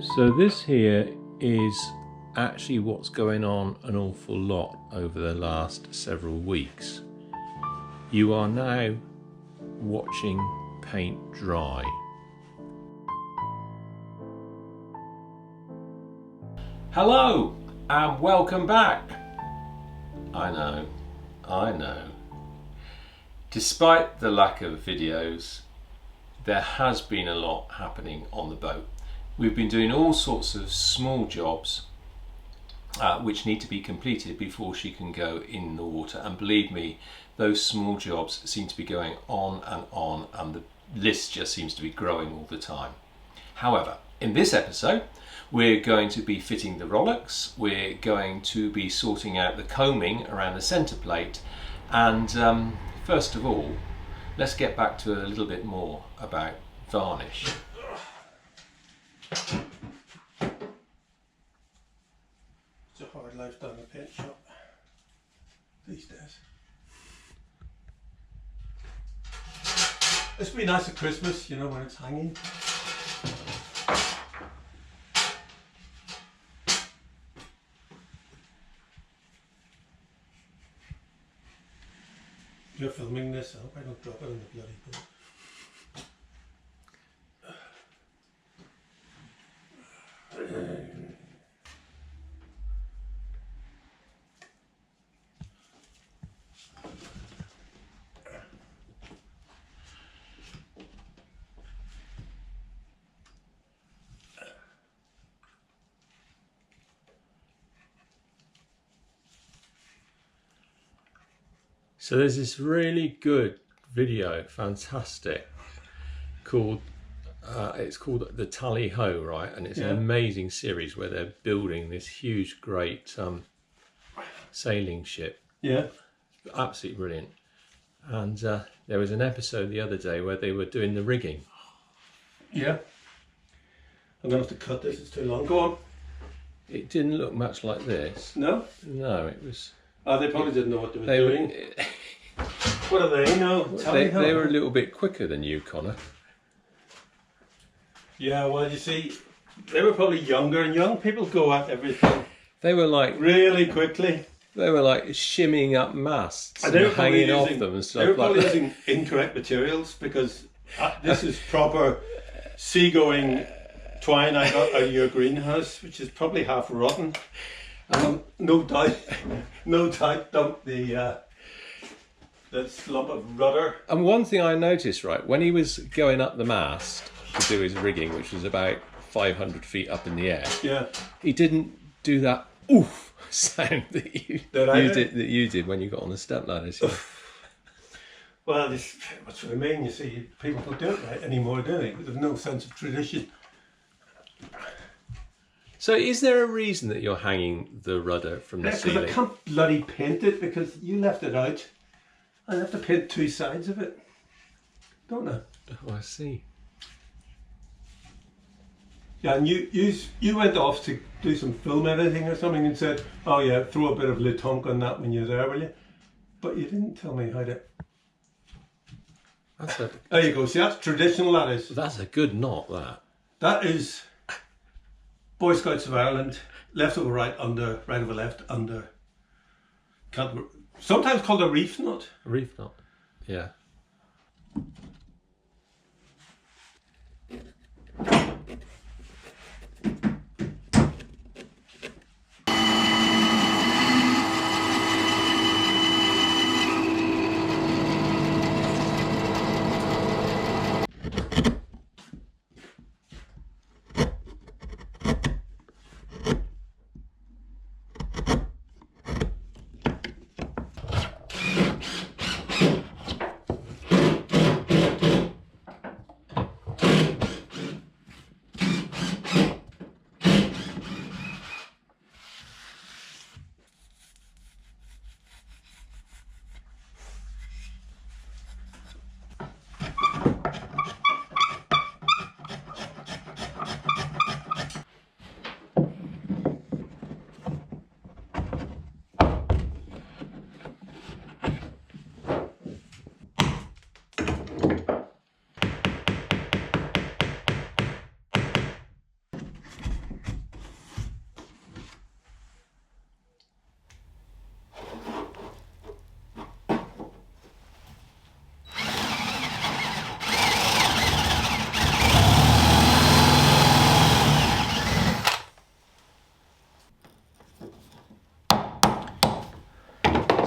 So this here is actually what's going on an awful lot over the last several weeks. You are now watching paint dry. Hello and welcome back. I know. Despite the lack of videos, there has been a lot happening on the boat. We've been doing all sorts of small jobs which need to be completed before she can go in the water, and believe me, those small jobs seem to be going on, and the list just seems to be growing all the time. However, in this episode we're going to be fitting the rowlocks, we're going to be sorting out the combing around the centre plate, and first of all, let's get back to a little bit more about varnish. It's a hard life down the paint shop these days. This would be nice at Christmas, you know, when it's hanging. You're filming this, I hope I don't drop it in the bloody boat. So there's this really good video, fantastic, called it's called The Tally Ho, right? And it's an amazing series where they're building this huge, great sailing ship. Yeah. Absolutely brilliant. And there was an episode the other day where they were doing the rigging. Yeah. I'm going to have to cut this, it's too long. Go on. It didn't look much like this. No? No, it was... Oh, they probably didn't know what they were doing. What are they? No, they were a little bit quicker than you, Connor. Yeah, well, you see, they were probably younger, and young people go at everything. They were like really quickly. They were like shimmying up masts and they hanging off them and stuff. They were probably like using incorrect materials, because this is proper seagoing twine I got out of your greenhouse, which is probably half rotten. No doubt dumped the lump of rudder. And one thing I noticed, right, when he was going up the mast to do his rigging, which was about 500 feet up in the air, he didn't do that oof sound that you did when you got on the step ladders. Well, that's what I mean. You see, people don't do it right anymore, do they? There's no sense of tradition. So is there a reason that you're hanging the rudder from the ceiling? Because I can't bloody paint it, because you left it out. I have to paint two sides of it, don't I? Oh, I see. Yeah, and you went off to do some film editing or something and said, oh yeah, throw a bit of Le Tonk on that when you're there, will you? But you didn't tell me how to... There you go, see, that's traditional, that is. That's a good knot, that. That is Boy Scouts of Ireland, left over right, under, right over left, under. Sometimes called a reef knot. A reef knot, yeah.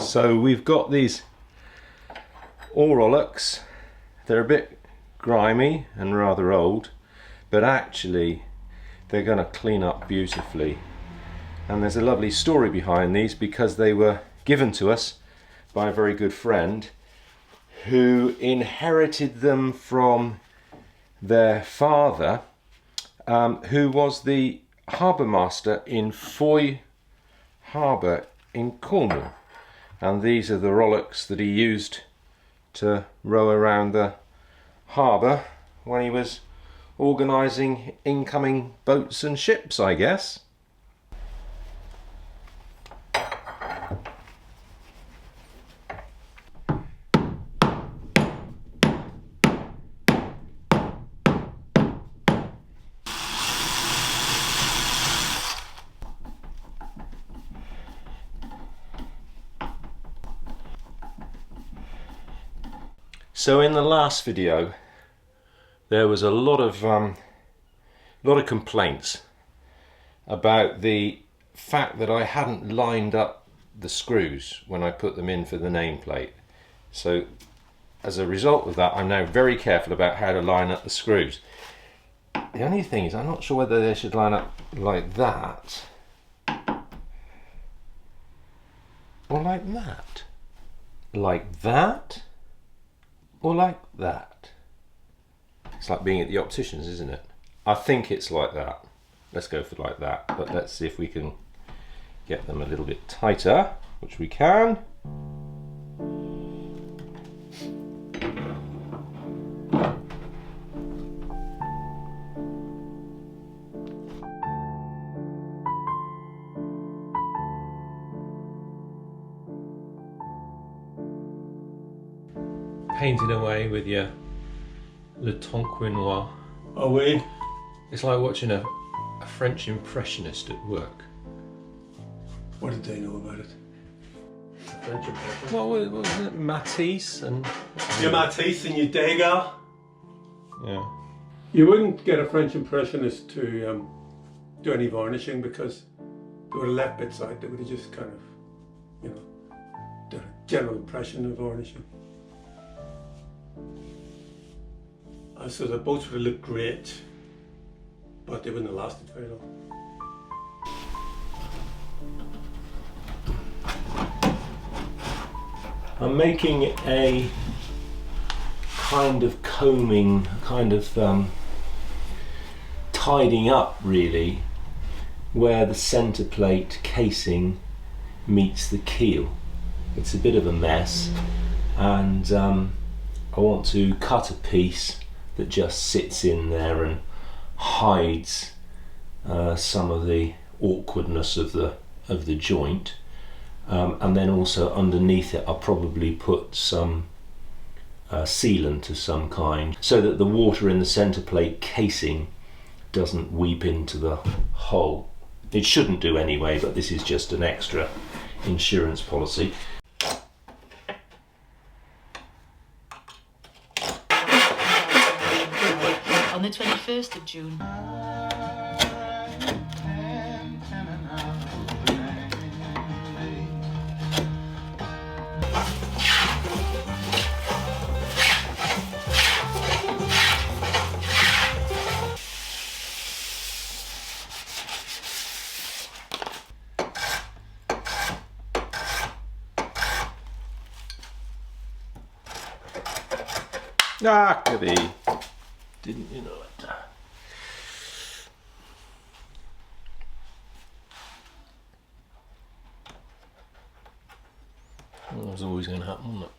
So we've got these rowlocks. They're a bit grimy and rather old, but actually they're going to clean up beautifully. And there's a lovely story behind these, because they were given to us by a very good friend who inherited them from their father, who was the harbour master in Foy Harbour in Cornwall. And these are the rowlocks that he used to row around the harbour when he was organising incoming boats and ships, I guess. So in the last video there was a lot of complaints about the fact that I hadn't lined up the screws when I put them in for the nameplate. So as a result of that, I'm now very careful about how to line up the screws. The only thing is, I'm not sure whether they should line up like that or like that. Like that or like that. It's like being at the opticians, isn't it? I think it's like that. Let's go for like that, but let's see if we can get them a little bit tighter, which we can. Painting away with your Le Tonquinois. Are we? It's like watching a French impressionist at work. What did they know about it? French impression. What was it? Matisse and... Your Matisse and your Degas. Yeah. You wouldn't get a French impressionist to do any varnishing, because they would have left bits out. They would have just kind of, you know, done a general impression of varnishing. So the boats would have looked great, but they wouldn't have lasted very long. I'm making a kind of combing, kind of tidying up really, where the centreplate casing meets the keel. It's a bit of a mess, and I want to cut a piece that just sits in there and hides some of the awkwardness of the joint, and then also underneath it I'll probably put some sealant of some kind, so that the water in the centreplate casing doesn't weep into the hole. It shouldn't do anyway, but this is just an extra insurance policy. On the 21st of June. Ah, goody. Didn't you know it? Well, that was always going to happen, wasn't it?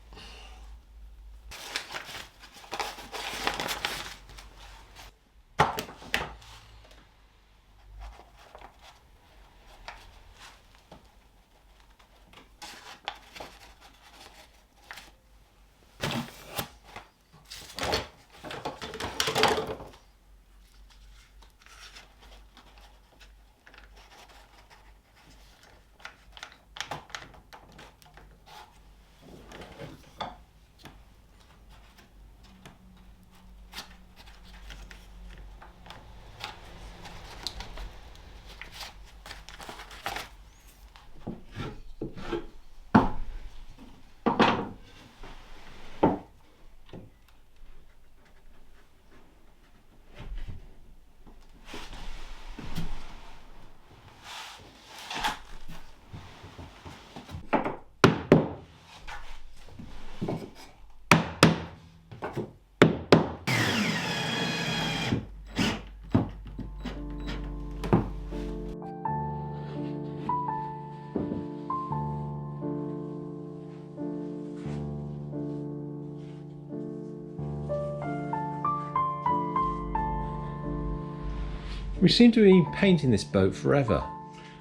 We seem to be painting this boat forever.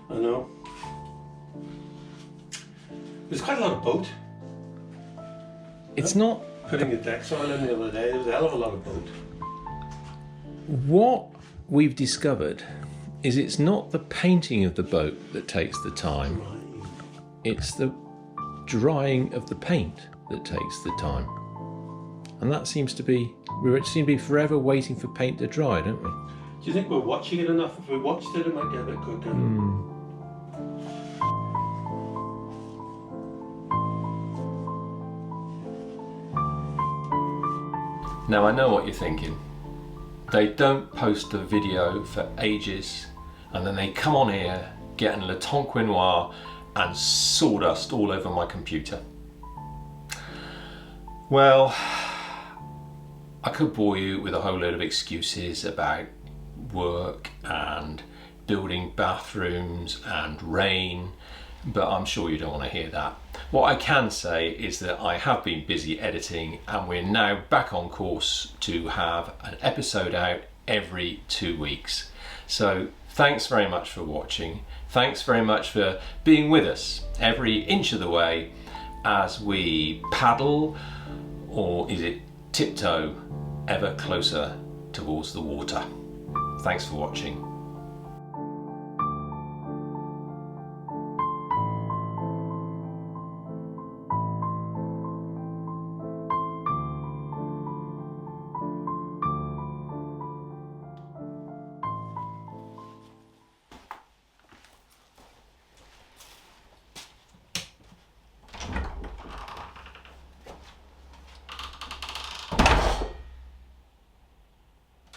I know. There's quite a lot of boat. It's not... Putting the decks on in the other day, there was a hell of a lot of boat. What we've discovered is it's not the painting of the boat that takes the time. Right. It's the drying of the paint that takes the time. And that seems to be... We seem to be forever waiting for paint to dry, don't we? Do you think we're watching it enough? If we watched it, it might get a bit quicker. Now I know what you're thinking. They don't post a video for ages and then they come on here getting Le Tonquinoir and sawdust all over my computer. Well, I could bore you with a whole load of excuses about work and building bathrooms and rain, but I'm sure you don't want to hear that. What I can say is that I have been busy editing and we're now back on course to have an episode out every 2 weeks. So thanks very much for watching. Thanks very much for being with us every inch of the way as we paddle, or is it tiptoe, ever closer towards the water. Thanks for watching.